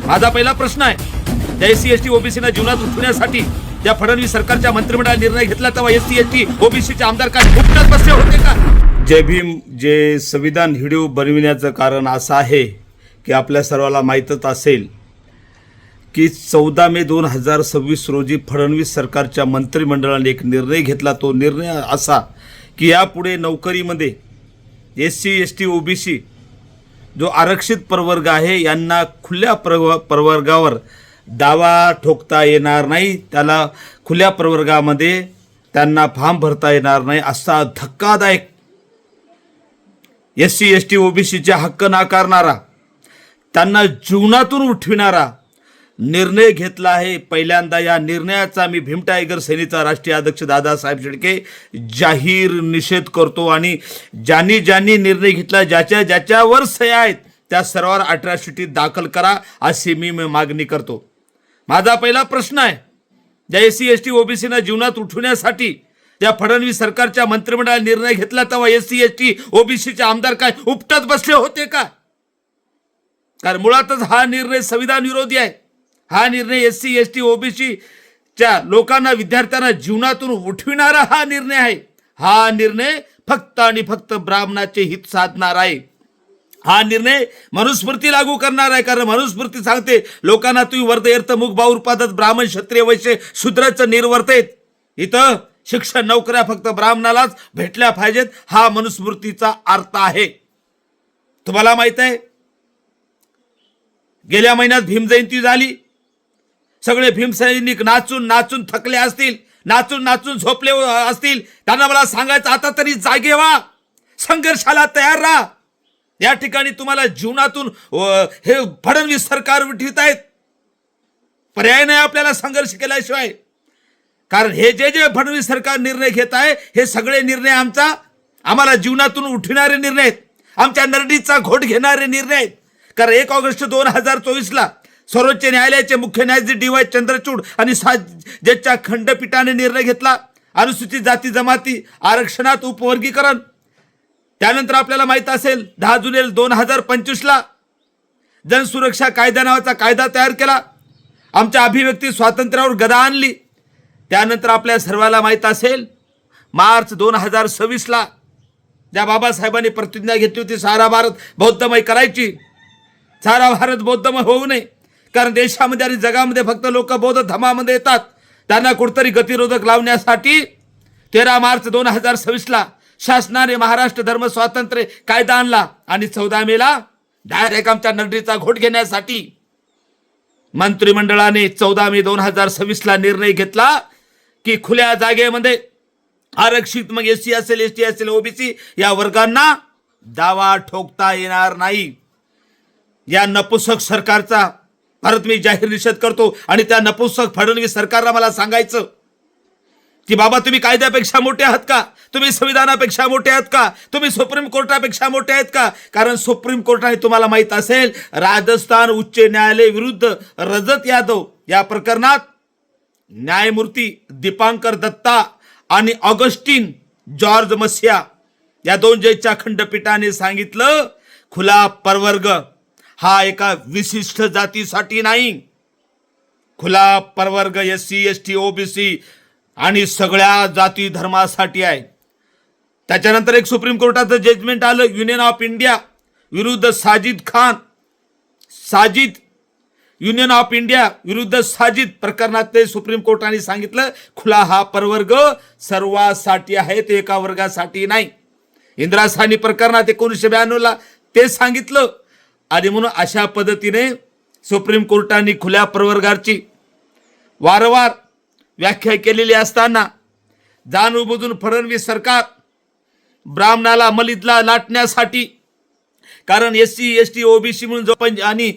माझा पहिला प्रश्न आहे, त्या एससी एसटी ओबीसीना जीवनात उठवण्यासाठी ज्या फडणवीस सरकारच्या मंत्रिमंडळाने निर्णय घेतला तेव्हा एससी एसटी ओबीसीचे आमदार काय फुकटात बसले होते का? जय भीम. जे संविधान व्हिडिओ बनविण्याचं कारण असं आहे की आपल्या सर्वाला माहीतच असेल की 14 मे 2026 रोजी फडणवीस सरकारच्या मंत्रिमंडळाने एक निर्णय घेतला. तो निर्णय असा की यापुढे नोकरीमध्ये एससी एसटी ओबीसी जो आरक्षित प्रवर्ग आहे यांना खुल्या प्रवर्गावर दावा ठोकता येणार नाही, त्याला खुल्या प्रवर्गामध्ये त्यांना फॉर्म भरता येणार नाही असा धक्कादायक एससी एसटी ओबीसीचे हक्क नाकारणारा, त्यांना जीवनातून उठविणारा निर्णय घेतला आहे. पहिल्यांदा या निर्णयाचा मी भीम टायगर सेनेचा राष्ट्रीय अध्यक्ष दादासाहेब शेळके जाहीर निषेध करतो आणि ज्यांनी ज्यांनी निर्णय घेतला, ज्याच्यावर सह्या आहेत त्या सर्वांवर अट्रॉसिटी दाखल करा अशी मी मागणी करतो. माझा पहिला प्रश्न आहे, ज्या एससी एसटी ओबीसीना जीवनात उठवण्यासाठी त्या फडणवीस सरकारच्या मंत्रिमंडळाने निर्णय घेतला तेव्हा एससी एसटी ओबीसीचे आमदार काय उपटत बसले होते का? कारण मुळातच हा निर्णय संविधान विरोधी आहे. हा निर्णय एससी एसटी ओबीसीच्या लोकांना, विद्यार्थ्यांना जीवनातून उठविणारा हा निर्णय आहे. हा निर्णय फक्त आणि फक्त ब्राह्मणाचे हित साधणार आहे. हा निर्णय मनुस्मृती लागू करणार आहे. कारण मनुस्मृती सांगते लोकांना तुम्ही वर्धयर्थ मुख बाऊर पादत ब्राह्मण क्षत्रिय वैश्य शूद्राचं निर्वर्तेत. इथं शिक्षण नोकऱ्या फक्त ब्राह्मणालाच भेटल्या पाहिजेत, हा मनुस्मृतीचा अर्थ आहे. तुम्हाला माहित आहे, गेल्या महिन्यात भीम जयंती झाली. सगळे भीमसैनिक नाचून नाचून थकले असतील, नाचून नाचून झोपले असतील. त्यांना मला सांगायचं, आता तरी जागे व्हा, संघर्षाला तयार राहा. या ठिकाणी तुम्हाला जीवनातून हे फडणवीस सरकार उठवित आहेत. पर्याय नाही आपल्याला संघर्ष केल्याशिवाय. कारण हे जे फडणवीस सरकार निर्णय घेत आहे हे सगळे निर्णय आम्हाला जीवनातून उठविणारे निर्णय आहेत, आमच्या नरडीचा घोट घेणारे निर्णय आहेत. कारण 1 ऑगस्ट 2024ला सर्वोच्च न्यायालयाचे मुख्य न्यायाधीश डी वाय चंद्रचूड आणि 7 जजच्या खंडपीठाने निर्णय घेतला अनुसूचित जाती जमाती आरक्षणात उपवर्गीकरण. त्यानंतर आपल्याला माहित असेल 10 जुलै 2025ला जनसुरक्षा कायदा नावाचा कायदा तयार केला, आमच्या अभिव्यक्ती स्वातंत्र्यावर गदा आणली. त्यानंतर आपल्या सर्वाला माहित असेल मार्च 2026ला ज्या बाबासाहेबांनी प्रतिज्ञा घेतली होती सारा भारत बौद्धमय करायची, सारा भारत बौद्धमय होऊ नये. कारण देशामध्ये आणि जगामध्ये फक्त लोक बौद्ध धर्मामध्ये येतात, त्यांना कुठतरी गतिरोधक लावण्यासाठी 13 मार्च 2026ला शासनाने महाराष्ट्र धर्म स्वातंत्र्य कायदा आणला आणि 14 मेला डायरेक्ट आमच्या नगरीचा घोट घेण्यासाठी मंत्रिमंडळाने 14 मे 2026ला निर्णय घेतला की खुल्या जागेमध्ये आरक्षित, मग एससी असेल एसटी असेल ओबीसी या वर्गांना दावा ठोकता येणार नाही. या नपुसक सरकारचा भारत मी जाहीर निषेध करतो. आणि त्या नपुसक फडणवीस सरकारला मला सांगायचं की बाबा, तुम्ही कायद्यापेक्षा मोठे आहात का? तुम्ही संविधानापेक्षा मोठे आहात का? तुम्ही सुप्रीम कोर्टापेक्षा मोठे आहेत का? कारण सुप्रीम कोर्टाने तुम्हाला माहित असेल राजस्थान उच्च न्यायालय विरुद्ध रजत यादव या प्रकरणात न्यायमूर्ती दीपांकर दत्ता आणि ऑगस्टिन जॉर्ज मसिया या 2 जजच्या खंडपीठाने सांगितलं, खुला प्रवर्ग हा एका विशिष्ट जातीसाठी नाही, खुला प्रवर्ग एससी एसटी ओबीसी आणि सगळ्या जाती धर्मासाठी आहे. त्याच्यानंतर एक सुप्रीम कोर्टाचं जजमेंट आलं युनियन ऑफ इंडिया विरुद्ध युनियन ऑफ इंडिया विरुद्ध साजिद प्रकरणात ते सुप्रीम कोर्टाने सांगितलं खुला हा प्रवर्ग सर्वांसाठी आहे, ते एका वर्गासाठी नाही. इंदिरा साहनी प्रकरणात 1992ला ते सांगितलं. आणि म्हणून अशा पद्धतीने सुप्रीम कोर्टाने खुल्या प्रवर्गाची वारंवार व्याख्या केलेली असताना जाणूनबुजून फडणवीस सरकार ब्राह्मणाला मलिदला लाटण्यासाठी, कारण एससी एसटी ओबीसी म्हणून जो आणि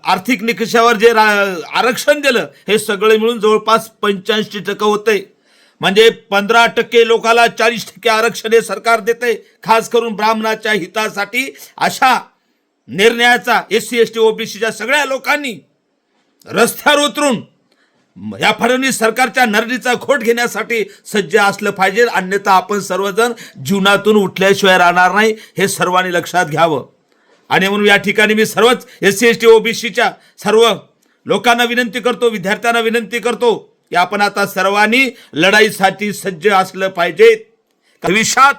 आर्थिक निकषावर जे आरक्षण दिलं हे सगळे मिळून जवळपास 85% होते. म्हणजे 15% लोकाला 40% आरक्षण हे सरकार देते, खास करून ब्राह्मणाच्या हितासाठी. अशा निर्णयाचा एससी एसटी ओबीसीच्या सगळ्या लोकांनी रस्त्यावर उतरून या फडणवीस सरकारच्या नरडीचा घोट घेण्यासाठी सज्ज असलं पाहिजे. अन्यथा आपण सर्वजण जीवनातून उठल्याशिवाय राहणार नाही, हे सर्वांनी लक्षात घ्यावं. आणि म्हणून या ठिकाणी मी सर्वच SC ST OBCच्या सर्व लोकांना विनंती करतो, विद्यार्थ्यांना विनंती करतो की आपण आता सर्वांनी लढाईसाठी सज्ज असलं पाहिजे. भविष्यात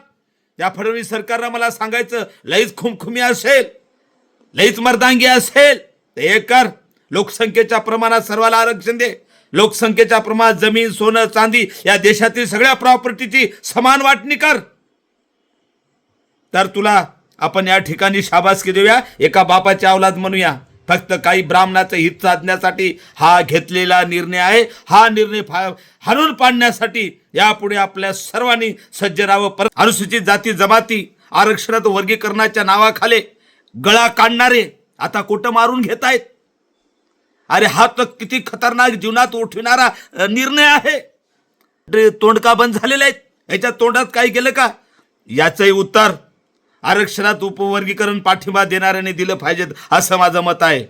या फडणवीस सरकारला मला सांगायचं, लईच खुमखुमी असेल, लईच मर्दांगी असेल तर हे कर, लोकसंख्येच्या प्रमाणात सर्वाला आरक्षण दे, लोकसंख्येच्या प्रमाणात जमीन, सोनं, चांदी या देशातील सगळ्या प्रॉपर्टीची समान वाटणी कर. तर तुला आपण या ठिकाणी शाबासकी देऊया, एका बापाची औलाद म्हणूया. फक्त काही ब्राह्मणाचं हित साधण्यासाठी हा घेतलेला निर्णय आहे. हा निर्णय हाणून पाडण्यासाठी यापुढे आपल्या सर्वांनी सज्ज राहावं. परत अनुसूचित जाती जमाती आरक्षणात वर्गीकरणाच्या नावाखाली गळा काढणारे आता कुठं मारून घेत आहेत. अरे हा तर किती खतरनाक जीवनात उठविणारा निर्णय आहे. तोंड का बंद झालेले आहेत, याच्या तोंडात काही गेलं का? याचंही उत्तर आरक्षणात उपवर्गीकरण पाठिंबा देणाऱ्याने दिलं पाहिजेत असं माझं मत आहे.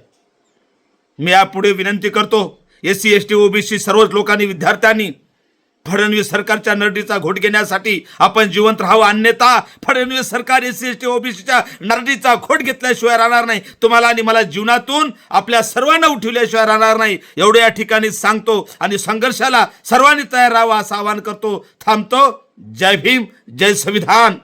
मी यापुढे विनंती करतो SC ST OBC सर्वच लोकांनी, विद्यार्थ्यांनी फडणवीस सरकारच्या नरडीचा घोट घेण्यासाठी आपण जिवंत राहावं. अन्यथा फडणवीस सरकार SC ST OBCच्या नरडीचा घोट घेतल्याशिवाय राहणार नाही. तुम्हाला आणि मला जीवनातून आपल्या सर्वांना उठवल्याशिवाय राहणार नाही. एवढं या ठिकाणी सांगतो आणि संघर्षाला सर्वांनी तयार राहावं असं आवाहन करतो. थांबतो. जय भीम, जय संविधान.